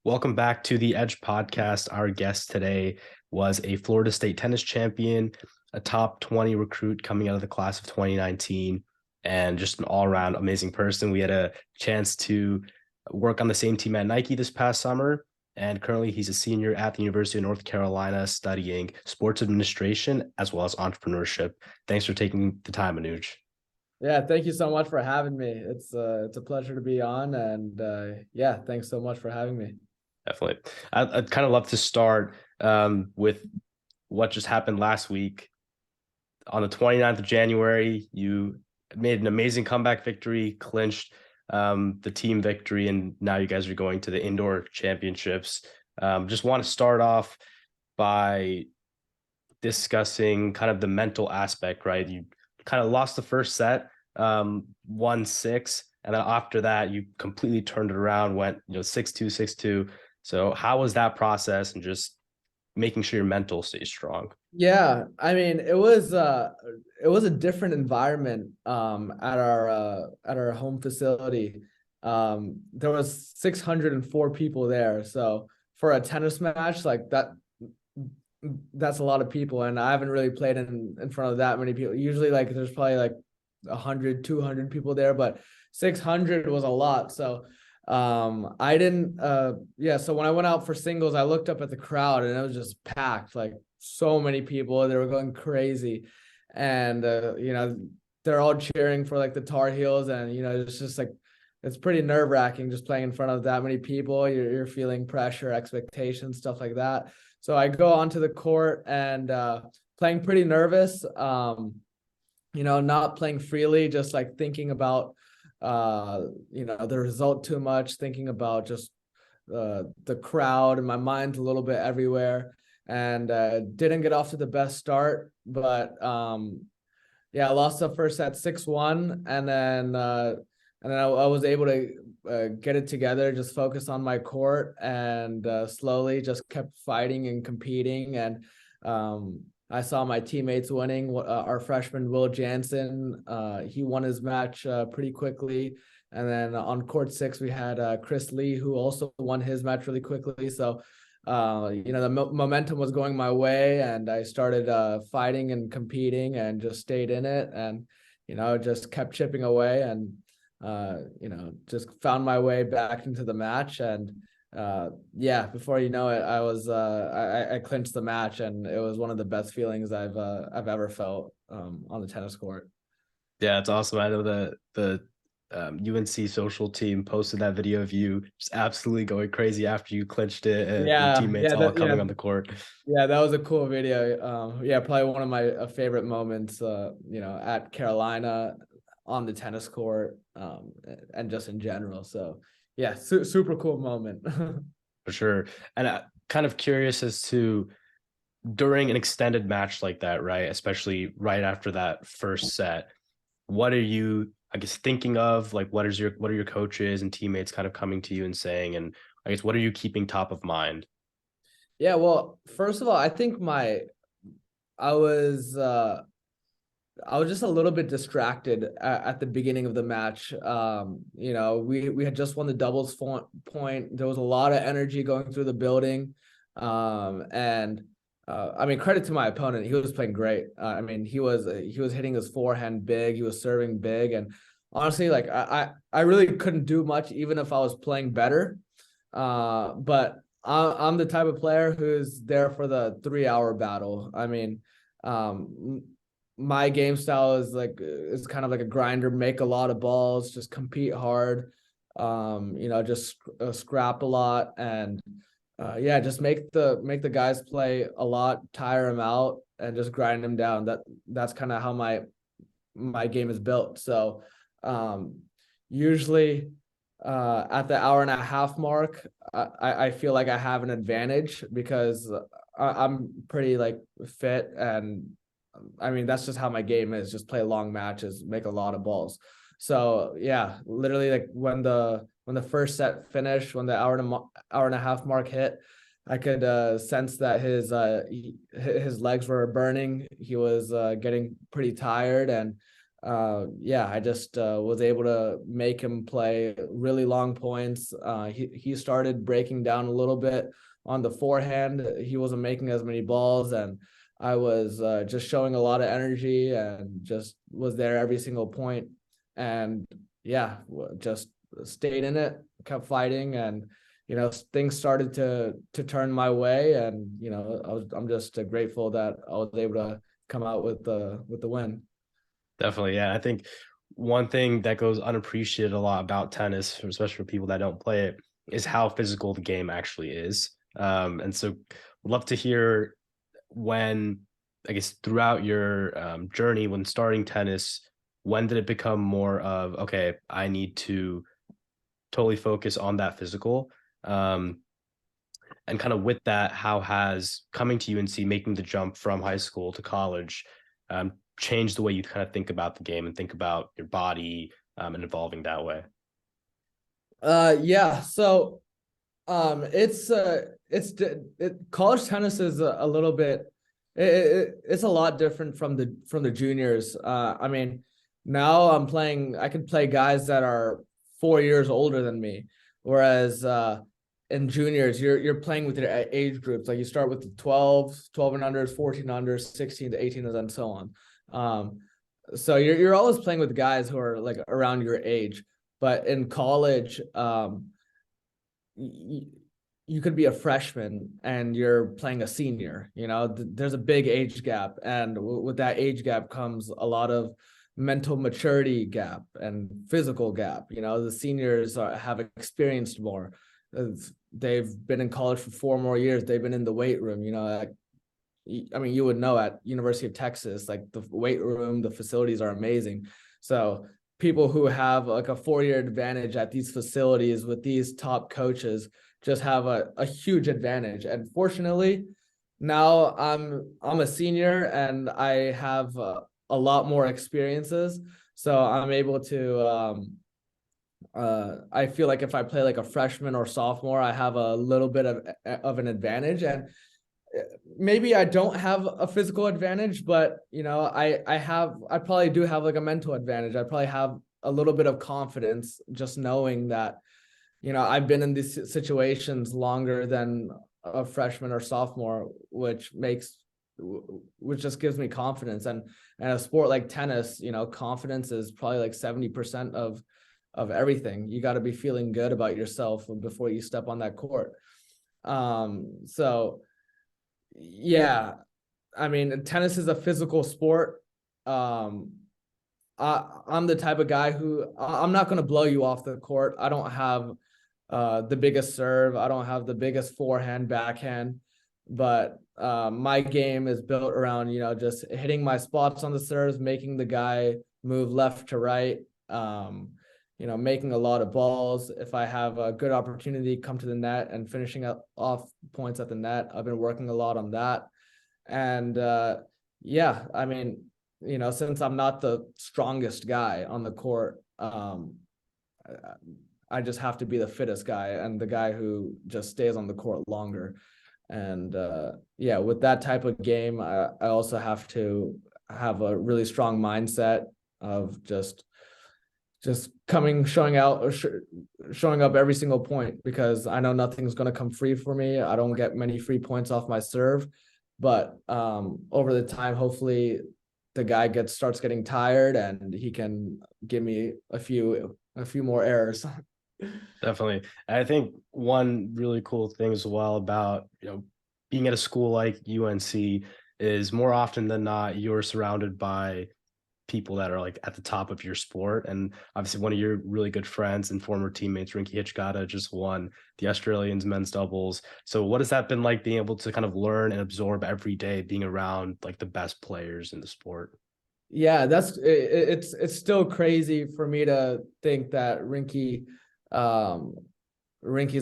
Welcome back to the Edge podcast. Our guest today was a Florida State tennis champion, a top 20 recruit coming out of the class of 2019, and just an all-around amazing person. We had a chance to work on the same team at Nike this past summer, and currently he's a senior at the University of North Carolina studying sports administration as well as entrepreneurship. Thanks for taking the time, Anuj. Yeah, thank you so much for having me. It's a pleasure to be on, and yeah, thanks so much for having me. Definitely. I'd kind of love to start with what just happened last week. On the 29th of January, you made an amazing comeback victory, clinched the team victory, and now you guys are going to the indoor championships. Just want to start off by discussing kind of the mental aspect, right? You kind of lost the first set, 1-6, and then after that, you completely turned it around, went 6-2, 6-2. So how was that process and just making sure your mental stays strong? Yeah, I mean, it was a different environment at our home facility. There was 604 people there. So for a tennis match like that's a lot of people, and I haven't really played in front of that many people. Usually like there's probably like 100, 200 people there, but 600 was a lot. So I didn't so when I went out for singles, I looked up at the crowd and it was just packed, like so many people. They were going crazy, and they're all cheering for like the Tar Heels, and it's just like it's pretty nerve-wracking just playing in front of that many people. You're feeling pressure, expectations, stuff like that. So I go onto the court and playing pretty nervous, not playing freely, just like thinking about the result too much, thinking about just the crowd, and my mind's a little bit everywhere, and didn't get off to the best start, but I lost the first set 6-1, and then I was able to get it together, just focus on my court, and slowly just kept fighting and competing. And I saw my teammates winning. Our freshman, Will Jansen, he won his match pretty quickly. And then on court 6, we had Chris Lee, who also won his match really quickly. So, the momentum was going my way, and I started fighting and competing and just stayed in it, and, just kept chipping away, and, just found my way back into the match. And before you know it, I clinched the match, and it was one of the best feelings I've ever felt on the tennis court. Yeah, it's awesome. I know the UNC social team posted that video of you just absolutely going crazy after you clinched it, and your teammates all coming on the court. Yeah, that was a cool video. Probably one of my favorite moments, at Carolina on the tennis court, and just in general. So yeah, super cool moment. For sure. And I'm kind of curious as to, during an extended match like that, right, especially right after that first set, what are you, I guess, thinking of? Like, what are your coaches and teammates kind of coming to you and saying, and I guess what are you keeping top of mind? Yeah, well, first of all, I think I was just a little bit distracted at the beginning of the match. We had just won the doubles point. There was a lot of energy going through the building. Credit to my opponent. He was playing great. He was hitting his forehand big. He was serving big. And honestly, like I really couldn't do much, even if I was playing better. But I'm the type of player who's there for the 3-hour battle. My game style is kind of like a grinder, make a lot of balls, just compete hard, just scrap a lot, and just make the guys play a lot, tire them out, and just grind them down. That's kind of how my game is built. So usually at the hour and a half mark, I feel like I have an advantage because I'm pretty like fit, and that's just how my game is. Just play long matches, make a lot of balls. So yeah, literally like when the first set finished, when the hour and a half mark hit, I could sense that his legs were burning. He was getting pretty tired, and yeah, I just was able to make him play really long points. He started breaking down a little bit on the forehand. He wasn't making as many balls, and I was just showing a lot of energy and just was there every single point. And yeah, just stayed in it, kept fighting, and things started to turn my way. And I'm just grateful that I was able to come out with the win. Definitely, yeah. I think one thing that goes unappreciated a lot about tennis, especially for people that don't play it, is how physical the game actually is. And so, would love to hear when, I guess, throughout your journey when starting tennis, when did it become more of, okay, I need to totally focus on that physical? Um, and kind of with that, how has coming to UNC, making the jump from high school to college, changed the way you kind of think about the game and think about your body, and evolving that way? Yeah. So college tennis is a little bit, it's a lot different from the juniors. I mean, now I can play guys that are 4 years older than me, whereas in juniors you're playing with your age groups. Like you start with the 12 and unders, 14 unders, 16 to 18, and so on. So you're always playing with guys who are like around your age. But in college, you could be a freshman and you're playing a senior. There's a big age gap, and with that age gap comes a lot of mental maturity gap and physical gap. The seniors have experienced more. They've been in college for 4 more years. They've been in the weight room. I mean, you would know at University of Texas, like the weight room, the facilities are amazing. So people who have like a 4-year advantage at these facilities with these top coaches just have a huge advantage. And fortunately, now I'm a senior and I have a lot more experiences. So I'm able to I feel like if I play like a freshman or sophomore, I have a little bit of an advantage. And maybe I don't have a physical advantage, but I probably do have like a mental advantage. I probably have a little bit of confidence just knowing that, I've been in these situations longer than a freshman or sophomore, which just gives me confidence. And a sport like tennis, confidence is probably like 70% of everything. You got to be feeling good about yourself before you step on that court. So yeah, I mean, tennis is a physical sport. I'm the type of guy who I'm not going to blow you off the court. I don't have the biggest serve. I don't have the biggest forehand, backhand, but my game is built around, just hitting my spots on the serves, making the guy move left to right, making a lot of balls. If I have a good opportunity, come to the net and finishing off points at the net. I've been working a lot on that. And yeah, I mean, since I'm not the strongest guy on the court, I just have to be the fittest guy and the guy who just stays on the court longer. And yeah, with that type of game, I also have to have a really strong mindset of just showing up every single point, because I know nothing's going to come free for me. I don't get many free points off my serve, but over the time, hopefully the guy starts getting tired and he can give me a few more errors. Definitely. I think one really cool thing as well about, being at a school like UNC is more often than not, you're surrounded by people that are like at the top of your sport. And obviously one of your really good friends and former teammates, Rinky Hitchgata, just won the Australians men's doubles. So what has that been like, being able to kind of learn and absorb every day, being around like the best players in the sport? Yeah, it's still crazy for me to think that Rinky's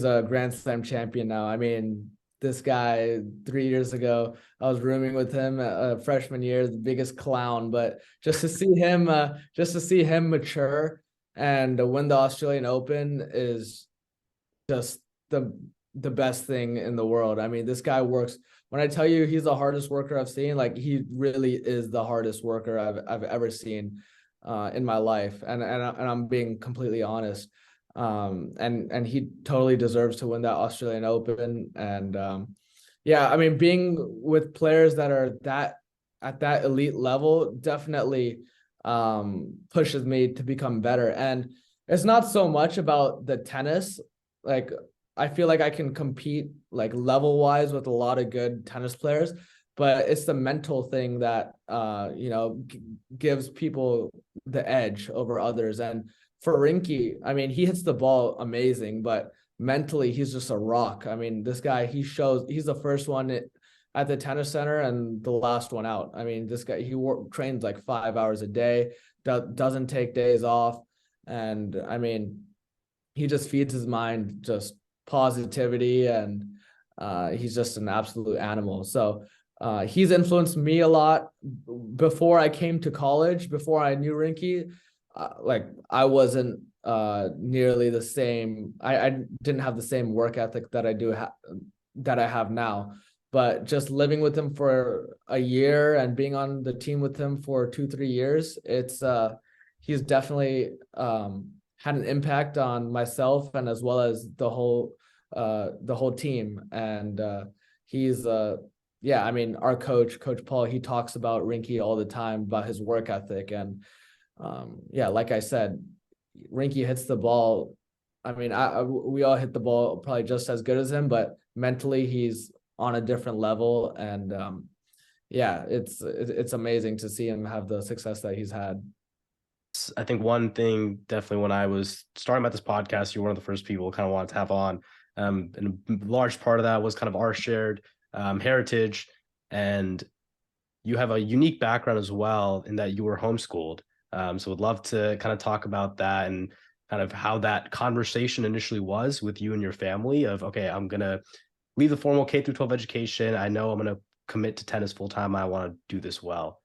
a Grand Slam champion now. I mean, this guy 3 years ago, I was rooming with him freshman year, the biggest clown. But just to see him mature and win the Australian Open is just the best thing in the world. I mean, this guy works. When I tell you he's the hardest worker I've seen, like he really is the hardest worker I've ever seen. in my life, and I'm being completely honest. And he totally deserves to win that Australian Open. And yeah, I mean, being with players that are at that elite level definitely pushes me to become better. And it's not so much about the tennis. Like, I feel like I can compete like level wise with a lot of good tennis players, but it's the mental thing that gives people the edge over others. And for Rinky, I mean, he hits the ball amazing, but mentally he's just a rock. I mean, this guy, he's the first one at the tennis center and the last one out. I mean, this guy, trains like 5 hours a day, doesn't take days off. And I mean, he just feeds his mind just positivity, and he's just an absolute animal. So he's influenced me a lot. Before I came to college, before I knew Rinky, like I wasn't nearly the same. I didn't have the same work ethic that that I have now. But just living with him for a year and being on the team with him for 2-3 years, he's definitely had an impact on myself, and as well as the whole team. And he's yeah, I mean, our coach Paul, he talks about Rinky all the time, about his work ethic. And yeah, like I said, Rinky hits the ball. I mean, we all hit the ball probably just as good as him, but mentally he's on a different level. And yeah, it's amazing to see him have the success that he's had. I think one thing definitely when I was starting about this podcast, you were one of the first people kind of wanted to have on. And a large part of that was kind of our shared heritage. And you have a unique background as well in that you were homeschooled. So would love to kind of talk about that and kind of how that conversation initially was with you and your family of, okay, I'm going to leave the formal K through 12 education. I know I'm going to commit to tennis full time. I want to do this well.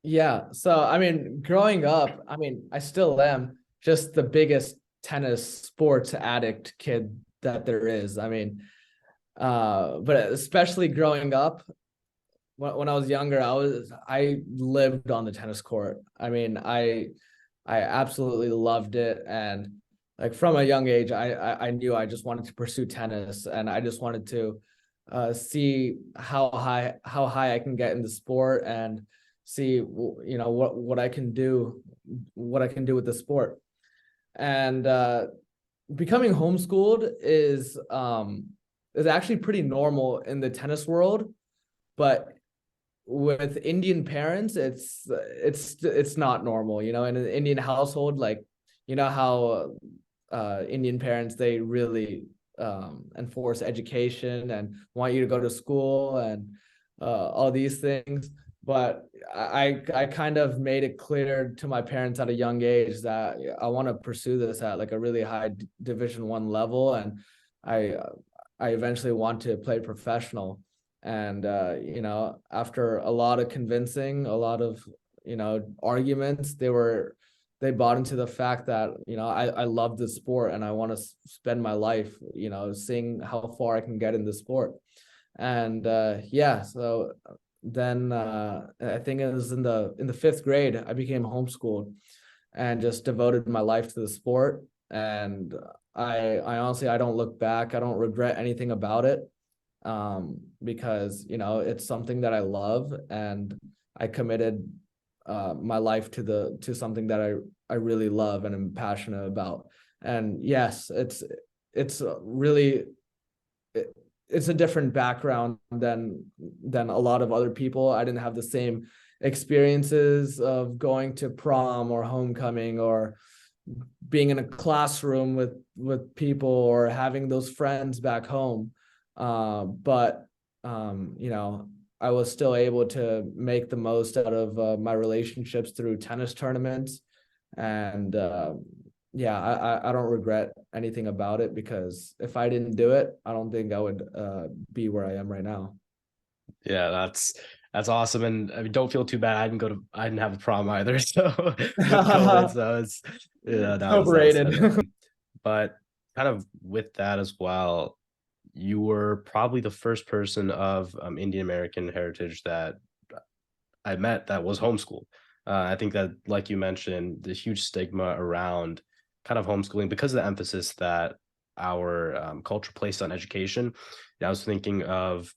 Yeah. So, I mean, growing up, I mean, I still am just the biggest tennis sports addict kid that there is. I mean, but especially growing up, when I was younger, I lived on the tennis court. I mean, I absolutely loved it. And like from a young age, I knew I just wanted to pursue tennis, and I just wanted to see how high I can get in the sport, and see, you know, what I can do, with the sport. And becoming homeschooled is actually pretty normal in the tennis world, but with Indian parents, it's not normal. You know, in an Indian household, like, you know how Indian parents, they really enforce education and want you to go to school and all these things. But I kind of made it clear to my parents at a young age that I want to pursue this at like a really high Division 1 level, and I I eventually want to play professional. And you know, after a lot of convincing, a lot of, you know, arguments, they bought into the fact that, you know, I love the sport, and I want to spend my life, you know, seeing how far I can get in the sport. And yeah, so then I think it was in the fifth grade, I became homeschooled and just devoted my life to the sport. And I honestly, I don't look back. I don't regret anything about it, because, you know, it's something that I love, and I committed my life to something that I really love and am passionate about. And yes, it's really, it's a different background than a lot of other people. I didn't have the same experiences of going to prom or homecoming, or being in a classroom with people, or having those friends back home. But you know, I was still able to make the most out of my relationships through tennis tournaments. And yeah, I don't regret anything about it, because if I didn't do it, I don't think I would be where I am right now. Yeah, that's awesome. And I mean, don't feel too bad. I didn't have a problem either. So with COVID, so it's, you know, Overrated. but kind of with that as well, you were probably the first person of Indian American heritage that I met that was homeschooled. I think that, like you mentioned, the huge stigma around kind of homeschooling because of the emphasis that our culture placed on education. I was thinking of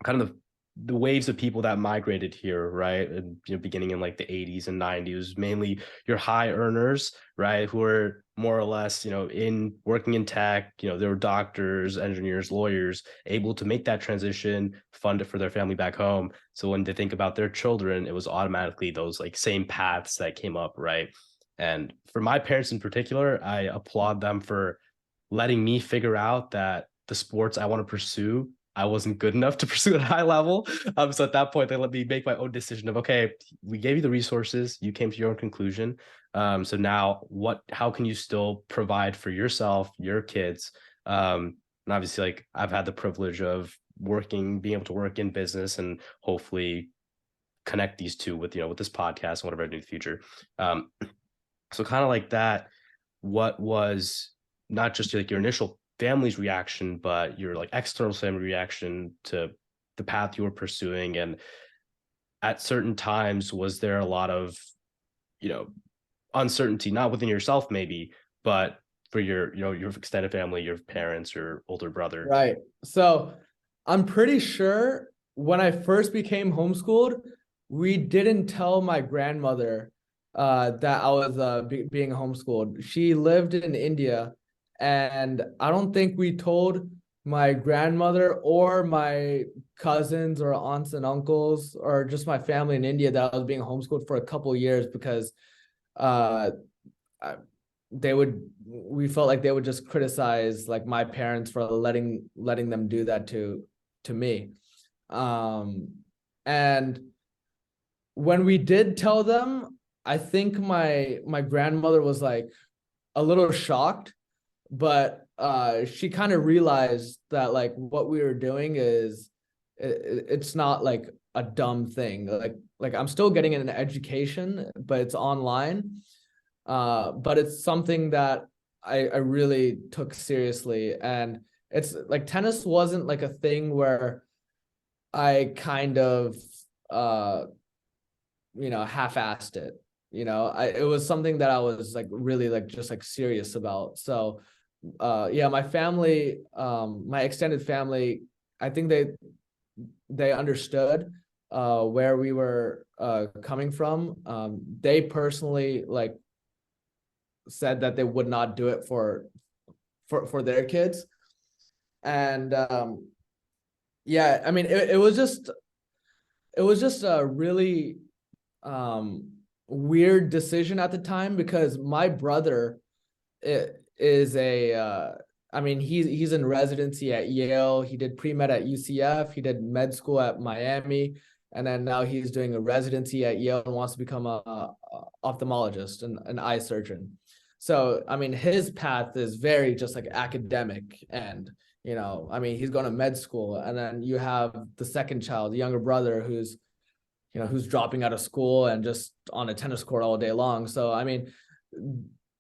kind of the waves of people that migrated here, right? And, beginning in like the 80s and 90s, mainly your high earners, right? Who are more or less, in working in tech, they were doctors, engineers, lawyers, able to make that transition, fund it for their family back home. So when they think about their children, it was automatically those like same paths that came up, right? And for my parents in particular, I applaud them for letting me figure out that the sports I want to pursue, I wasn't good enough to pursue at a high level. So at that point, they let me make my own decision of, okay, we gave you the resources, you came to your own conclusion. So now how can you still provide for yourself, your kids? And obviously, like I've had the privilege of being able to work in business and hopefully connect these two with, with this podcast and whatever I do in the future. So kind of like that, what was not just like your initial family's reaction, but your like external family reaction to the path you were pursuing? And at certain times, was there a lot of, uncertainty, not within yourself maybe, but for your extended family, your parents, your older brother? Right. So I'm pretty sure when I first became homeschooled, we didn't tell my grandmother that I was being homeschooled. She lived in India, and I don't think we told my grandmother or my cousins or aunts and uncles or just my family in India that I was being homeschooled for a couple of years because uh, we felt like they would just criticize like my parents for letting them do that to me. And when we did tell them, I think my grandmother was like a little shocked, but she kind of realized that like what we were doing is it's not like a dumb thing. Like I'm still getting an education, but it's online. But it's something that I really took seriously. And it's like tennis wasn't like a thing where I kind of half-assed it. It was something that I was like really like just like serious about. So yeah, my family, my extended family, I think they understood where we were coming from. They personally like said that they would not do it for their kids. And yeah, I mean it was just a really weird decision at the time because my brother is I mean he's in residency at Yale. He did pre-med at UCF. He did med school at Miami, and then now he's doing a residency at Yale and wants to become a ophthalmologist and an eye surgeon. So I mean his path is very just like academic, and I mean he's going to med school, and then you have the second child, the younger brother, who's dropping out of school and just on a tennis court all day long. So I mean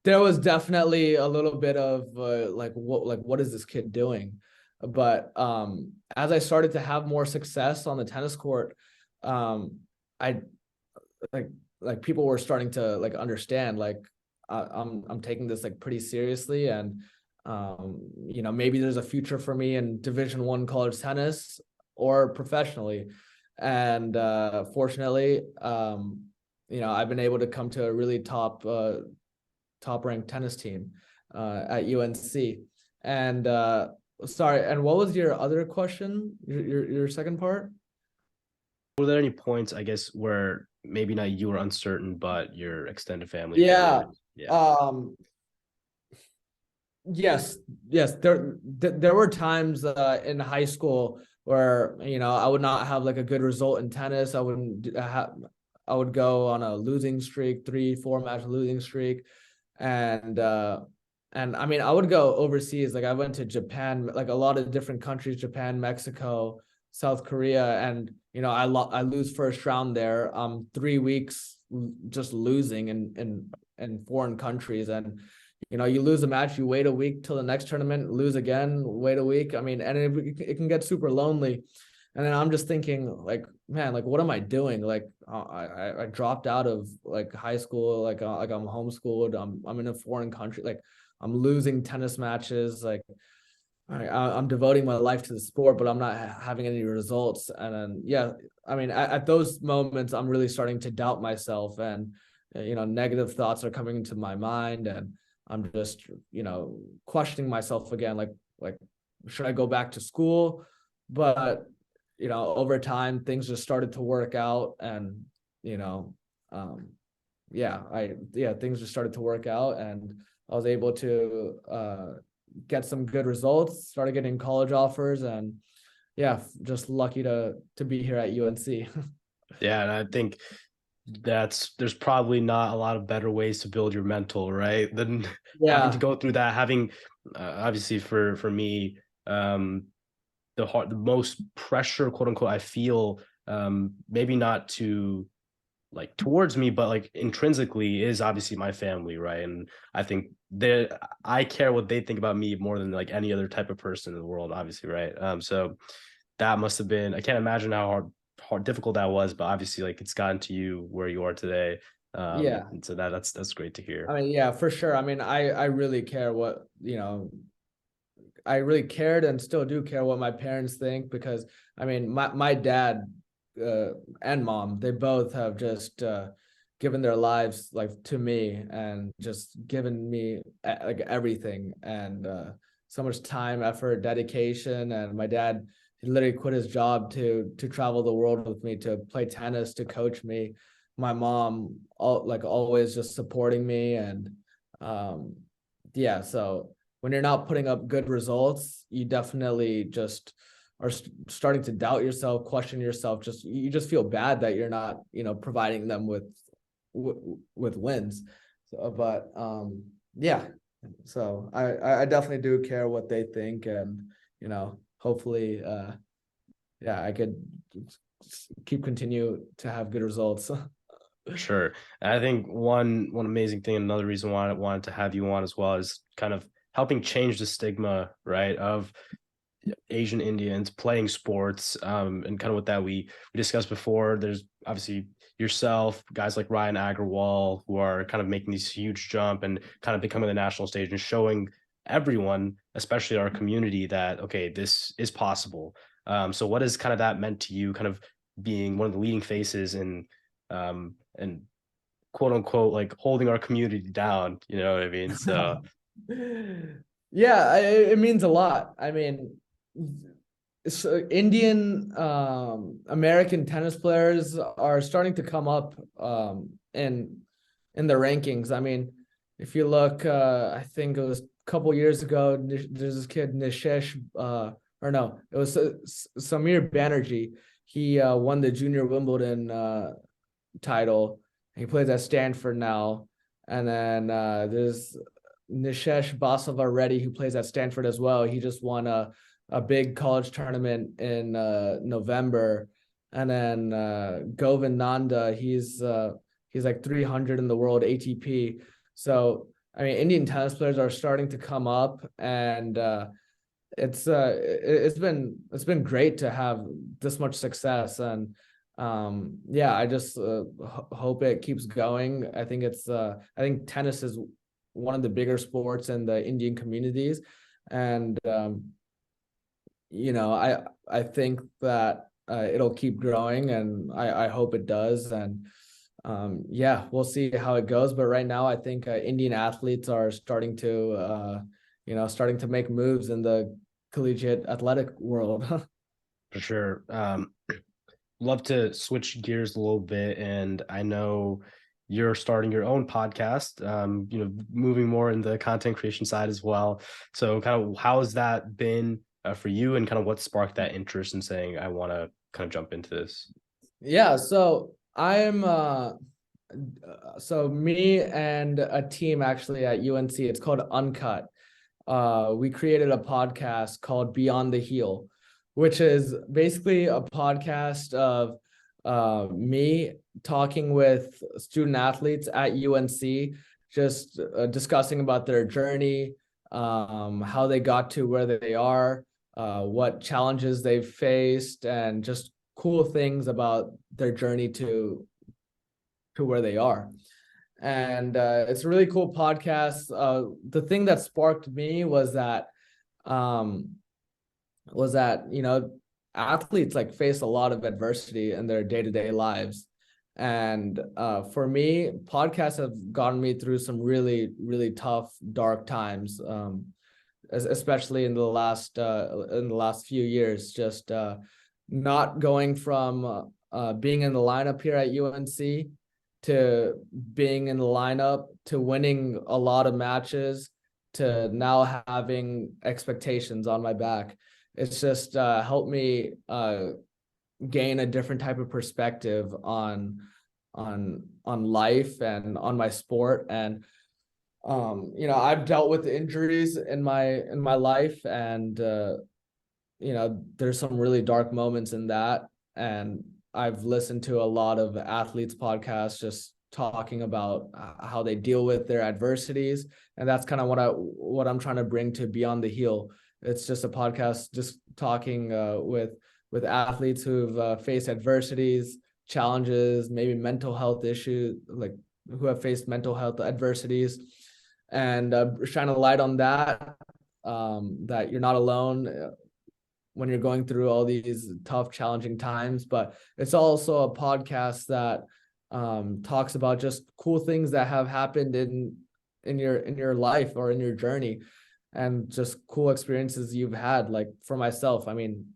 there was definitely a little bit of what is this kid doing? But as I started to have more success on the tennis court, I like people were starting to like understand like I'm taking this like pretty seriously, and maybe there's a future for me in Division I college tennis or professionally. And fortunately, I've been able to come to a really top ranked tennis team at UNC. And sorry, and what was your other question? Your second part? Were there any points, I guess, where maybe not you were uncertain, but your extended family? Yeah. Yeah. Yes. There were times in high school where I would not have like a good result in tennis. I would go on a losing streak, 3-4 match losing streak, and I mean I would go overseas. Like I went to Japan, like a lot of different countries, Japan, Mexico, South Korea, and I lose first round there. 3 weeks just losing in foreign countries, and you lose a match, you wait a week till the next tournament, lose again, wait a week. I mean, and it can get super lonely. And then I'm just thinking like, man, like what am I doing? Like I dropped out of like high school, like I'm homeschooled. I'm in a foreign country. Like I'm losing tennis matches. Like I'm devoting my life to the sport, but I'm not having any results. And then, yeah, I mean, at those moments, I'm really starting to doubt myself, and negative thoughts are coming into my mind, and I'm just, questioning myself again, like, should I go back to school? But over time, things just started to work out, and you know, things just started to work out, and I was able to get some good results, started getting college offers, and yeah, just lucky to be here at UNC. Yeah, and I think there's probably not a lot of better ways to build your mental, right? Than having to Yeah. go through that, having obviously for me, the most pressure, quote unquote, I feel, maybe not to like towards me, but like intrinsically is obviously my family, right? And I think I care what they think about me more than like any other type of person in the world, obviously, right? So that must have been, I can't imagine how difficult that was, but obviously like it's gotten to you where you are today. Yeah. And so that's great to hear. I mean, yeah, for sure. I mean, I really care what, I really cared and still do care what my parents think, because I mean, my dad uh, and mom, they both have just given their lives like to me, and just given me like everything, and so much time, effort, dedication. And my dad, he literally quit his job to travel the world with me, to play tennis, to coach me. My mom, always just supporting me, and um, yeah, so when you're not putting up good results, you definitely just are starting to doubt yourself, question yourself. Just you just feel bad that you're not, providing them with wins. So, but yeah. So I definitely do care what they think, and hopefully, yeah, I could continue to have good results. For sure. And I think one amazing thing, another reason why I wanted to have you on as well, is kind of helping change the stigma, right, of Asian Indians playing sports, and kind of what that we discussed before. There's obviously yourself, guys like Ryan Agarwal, who are kind of making these huge jump and kind of becoming the national stage and showing everyone, especially our community, that okay, this is possible. So what has kind of that meant to you, kind of being one of the leading faces and quote unquote like holding our community down, you know what I mean? So Yeah, it means a lot. I mean, so Indian American tennis players are starting to come up in the rankings. I mean, if you look, I think it was a couple years ago, there's this kid Nishesh, or no, it was Samir Banerjee. He won the Junior Wimbledon title. He plays at Stanford now. And then there's Nishesh Basavareddy, who plays at Stanford as well. He just won a big college tournament in November. And then Govind Nanda, he's like 300 in the world ATP. So I mean, Indian tennis players are starting to come up, and it's been great to have this much success. And yeah, I just hope it keeps going. I think tennis is one of the bigger sports in the Indian communities, and I think that it'll keep growing, and I hope it does. And yeah, we'll see how it goes. But right now, I think Indian athletes are starting to make moves in the collegiate athletic world. for sure. Love to switch gears a little bit, and I know you're starting your own podcast, moving more in the content creation side as well. So kind of how has that been for you, and kind of what sparked that interest in saying I want to kind of jump into this? Yeah, so so me and a team actually at UNC, it's called Uncut. We created a podcast called Beyond the Heel, which is basically a podcast of me talking with student athletes at UNC, just discussing about their journey, how they got to where they are, what challenges they've faced, and just cool things about their journey to where they are. And it's a really cool podcast. The thing that sparked me was that you know, athletes like face a lot of adversity in their day-to-day lives. And for me, podcasts have gotten me through some really, really tough, dark times, especially in the last few years. Just not going from being in the lineup here at UNC to being in the lineup to winning a lot of matches to now having expectations on my back. It's just helped me gain a different type of perspective on life and on my sport. And you know, I've dealt with injuries in my life, and you know, there's some really dark moments in that. And I've listened to a lot of athletes podcasts just talking about how they deal with their adversities, and that's kind of what I'm trying to bring to Beyond the Heel. It's just a podcast just talking with athletes who've faced adversities, challenges, maybe mental health issues, like who have faced mental health adversities, and shine a light on that, that you're not alone when you're going through all these tough, challenging times. But it's also a podcast that talks about just cool things that have happened in your life or in your journey, and just cool experiences you've had. Like for myself, I mean,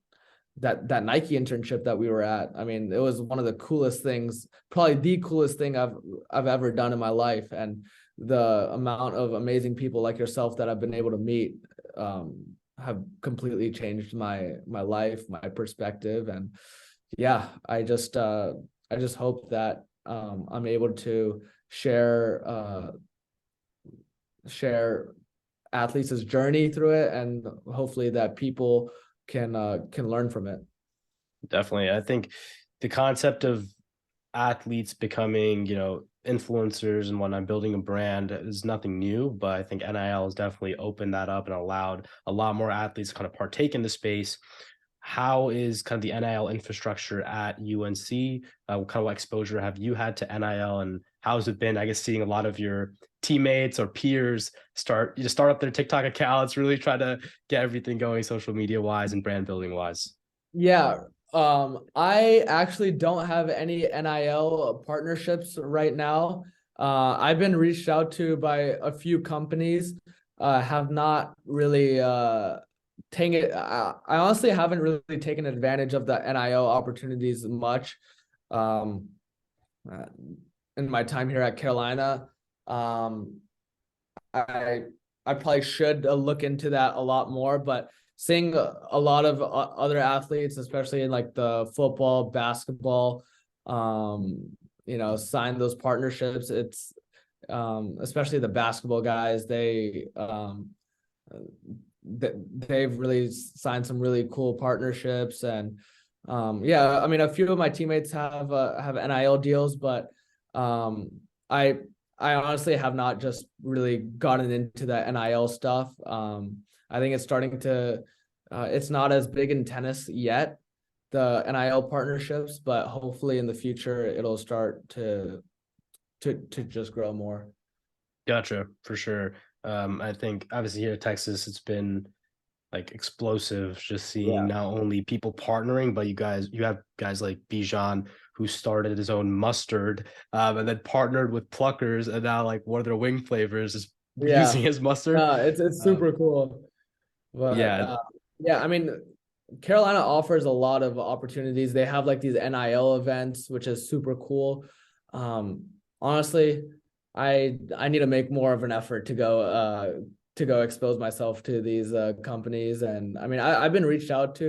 that Nike internship that we were at, I mean, it was one of the coolest things, probably the coolest thing I've ever done in my life. And the amount of amazing people like yourself that I've been able to meet have completely changed my life, my perspective. And yeah, I just hope that I'm able to share athletes' journey through it, and hopefully that people can learn from it. Definitely. I think the concept of athletes becoming, you know, influencers and whatnot, building a brand is nothing new, but I think NIL has definitely opened that up and allowed a lot more athletes to kind of partake in the space. How is kind of the NIL infrastructure at UNC? What kind of exposure have you had to NIL, and how has it been, I guess, seeing a lot of your teammates or peers start up their TikTok accounts, really try to get everything going social media wise and brand building wise? Yeah. I actually don't have any NIL partnerships right now. I've been reached out to by a few companies, have not really taken it. I honestly haven't really taken advantage of the NIL opportunities much in my time here at Carolina. I probably should look into that a lot more, but seeing a lot of other athletes, especially in like the football, basketball, you know, sign those partnerships. It's especially the basketball guys. They've really signed some really cool partnerships. And yeah, I mean, a few of my teammates have NIL deals, but I honestly have not just really gotten into the NIL stuff. I think it's starting to, it's not as big in tennis yet, the NIL partnerships, but hopefully in the future it'll start to just grow more. Gotcha, for sure. I think obviously here in Texas, it's been like explosive just seeing not only people partnering, but you have guys like Bijan who started his own mustard, and then partnered with Pluckers, and now like one of their wing flavors is using his mustard. It's super cool. But Yeah, yeah, I mean, Carolina offers a lot of opportunities. They have like these NIL events, which is super cool. Honestly, I need to make more of an effort to go expose myself to these companies. And I mean, I've been reached out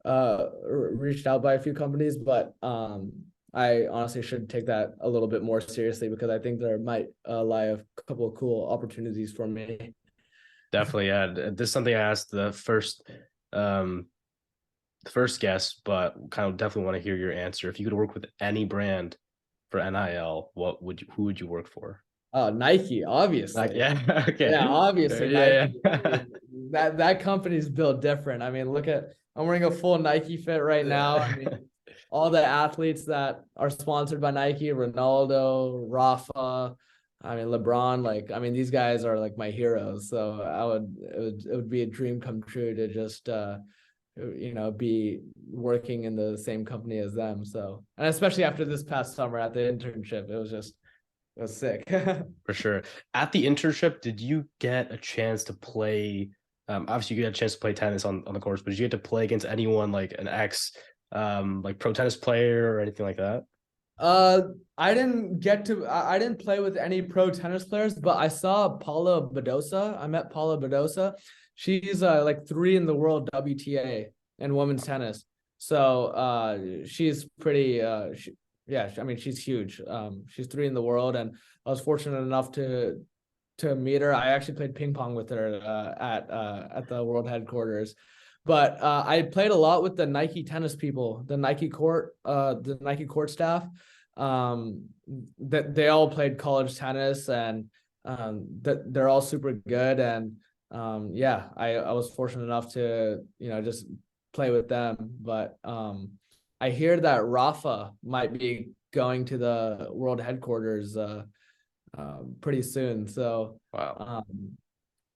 by a few companies, but I honestly should take that a little bit more seriously, because I think there might lie a couple of cool opportunities for me. definitely. Yeah, this is something I asked the first guest, but kind of definitely want to hear your answer. If you could work with any brand for NIL, who would you work for? Nike, obviously. Yeah, okay. Yeah, obviously Yeah, Nike. I yeah. mean, that company's built different. I mean, I'm wearing a full Nike fit right now. I mean, all the athletes that are sponsored by Nike, Ronaldo, Rafa, I mean, LeBron, like, I mean, these guys are like my heroes. So it would be a dream come true to just, be working in the same company as them. So, and especially after this past summer at the internship, it was sick. For sure. At the internship, did you get a chance to play? Obviously, you get a chance to play tennis on the course, but did you get to play against anyone like an ex, like pro tennis player or anything like that? I didn't play with any pro tennis players, but I saw Paula Badosa. I met Paula Badosa. She's like 3 in the world WTA in women's tennis. So she's pretty I mean, she's huge. She's 3 in the world, and I was fortunate enough to meet her. I actually played ping pong with her at the world headquarters. But I played a lot with the Nike tennis people, the Nike court staff. That they all played college tennis, and that they're all super good. And I was fortunate enough to just play with them. But I hear that Rafa might be going to the world headquarters pretty soon. So Wow.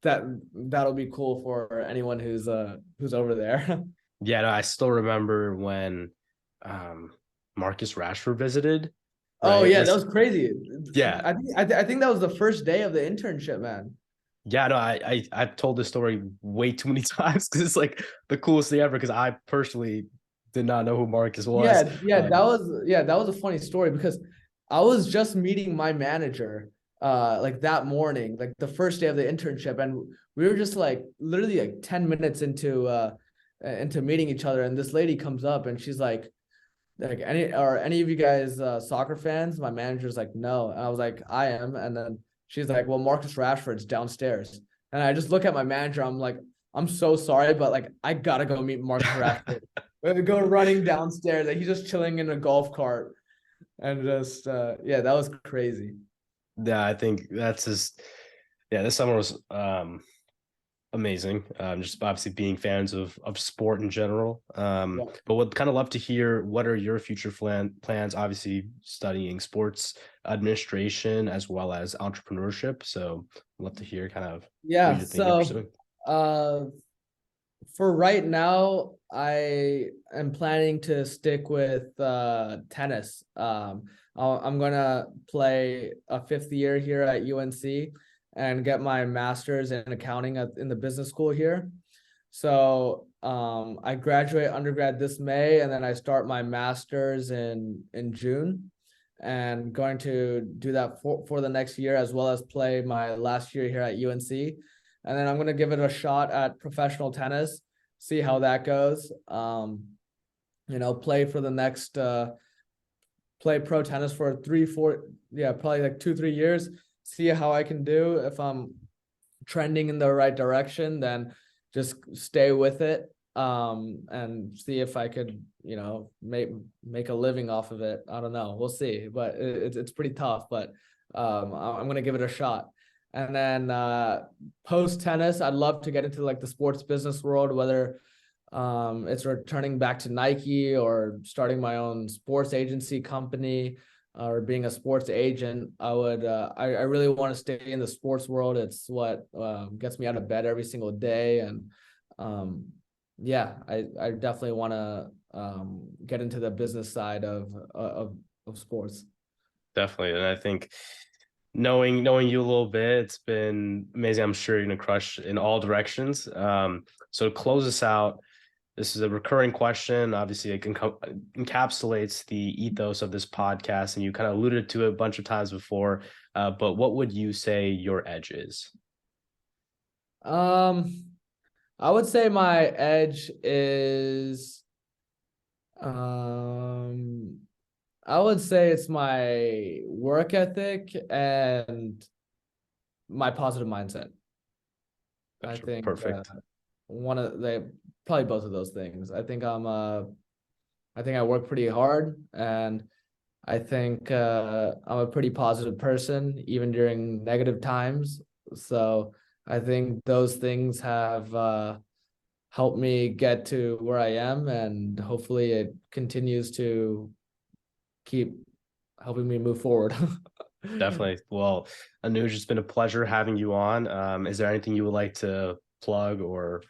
That'll be cool for anyone who's over there. Yeah, no, I still remember when Marcus Rashford visited, Oh right? yeah, that was crazy. Yeah. I think that was the first day of the internship, man. Yeah, no, I've told this story way too many times because it's like the coolest thing ever. Because I personally did not know who Marcus was. That was a funny story because I was just meeting my manager like that morning, like the first day of the internship, and we were just like literally like 10 minutes into meeting each other, and this lady comes up and she's like any of you guys soccer fans? My manager's like, no. And I was like, I am. And then she's like, well, Marcus Rashford's downstairs. And I just look at my manager. I'm like, I'm so sorry, but like, I gotta go meet Marcus Rashford. We go running downstairs. Like, he's just chilling in a golf cart. And just, that was crazy. Yeah, I think that's just, yeah, this summer was amazing. Just obviously being fans of sport in general. But would kind of love to hear what are your future plans, obviously studying sports administration as well as entrepreneurship. So I'd love to hear kind of what you're thinking of pursuing. For right now, I am planning to stick with tennis. I'm gonna play a 5th year here at UNC and get my master's in accounting in the business school here. So I graduate undergrad this May, and then I start my master's in June, and going to do that for the next year, as well as play my last year here at UNC. And then I'm going to give it a shot at professional tennis, see how that goes. Play for the next play pro tennis for probably like 2-3 years, see how I can do. If I'm trending in the right direction, then just stay with it, and see if I could, make a living off of it. I don't know. We'll see, but it's pretty tough, but I'm going to give it a shot. And then post tennis, I'd love to get into like the sports business world, whether it's returning back to Nike or starting my own sports agency company, or being a sports agent. I really want to stay in the sports world. It's what gets me out of bed every single day. And I definitely want to get into the business side of sports. Definitely. And I think knowing you a little bit, it's been amazing. I'm sure you're gonna crush in all directions. So to close us out, this is a recurring question. Obviously, it encapsulates the ethos of this podcast, and you kind of alluded to it a bunch of times before. But what would you say your edge is? I would say my edge is, I would say it's my work ethic and my positive mindset. Gotcha. I think Perfect. probably both of those things. I think I work pretty hard, and I think I'm a pretty positive person even during negative times. So I think those things have helped me get to where I am, and hopefully it continues to keep helping me move forward. Definitely. Well, Anuj, it's been a pleasure having you on. Is there anything you would like to plug or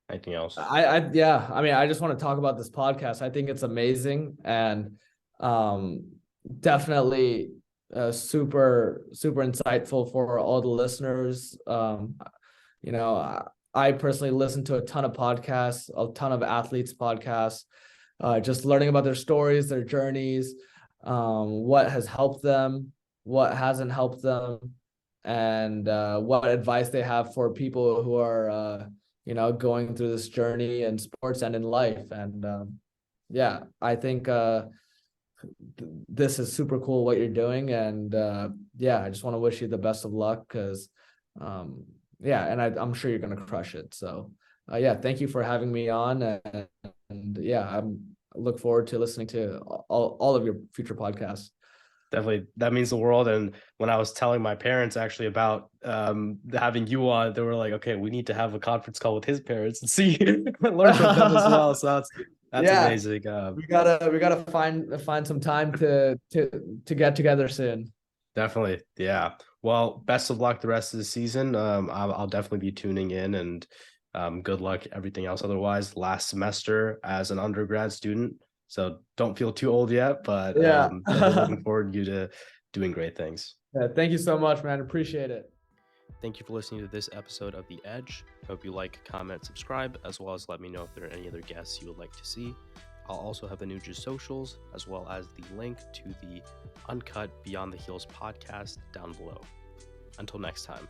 anything else? Yeah, I mean, I just want to talk about this podcast. I think it's amazing, and um definitely super insightful for all the listeners. You know, I personally listen to a ton of podcasts, a ton of athletes podcasts, just learning about their stories, their journeys, what has helped them, what hasn't helped them, and what advice they have for people who are going through this journey in sports and in life. And yeah, I think this is super cool what you're doing. And yeah, I just want to wish you the best of luck, because yeah, and I'm sure you're going to crush it. So yeah, thank you for having me on. And yeah, I look forward to listening to all of your future podcasts. Definitely, that means the world. And when I was telling my parents actually about having you on, they were like, okay, we need to have a conference call with his parents and see learn from them as well. So that's Yeah, amazing. we gotta find some time to get together soon. Definitely. Yeah. Well, best of luck the rest of the season. I'll definitely be tuning in, and good luck everything else. Otherwise, last semester as an undergrad student. So don't feel too old yet, but Yeah. definitely looking forward to you to doing great things. Yeah, thank you so much, man. Appreciate it. Thank you for listening to this episode of The Edge. Hope you like, comment, subscribe, as well as let me know if there are any other guests you would like to see. I'll also have Anuj's socials, as well as the link to the Uncut Beyond the Heels podcast down below. Until next time.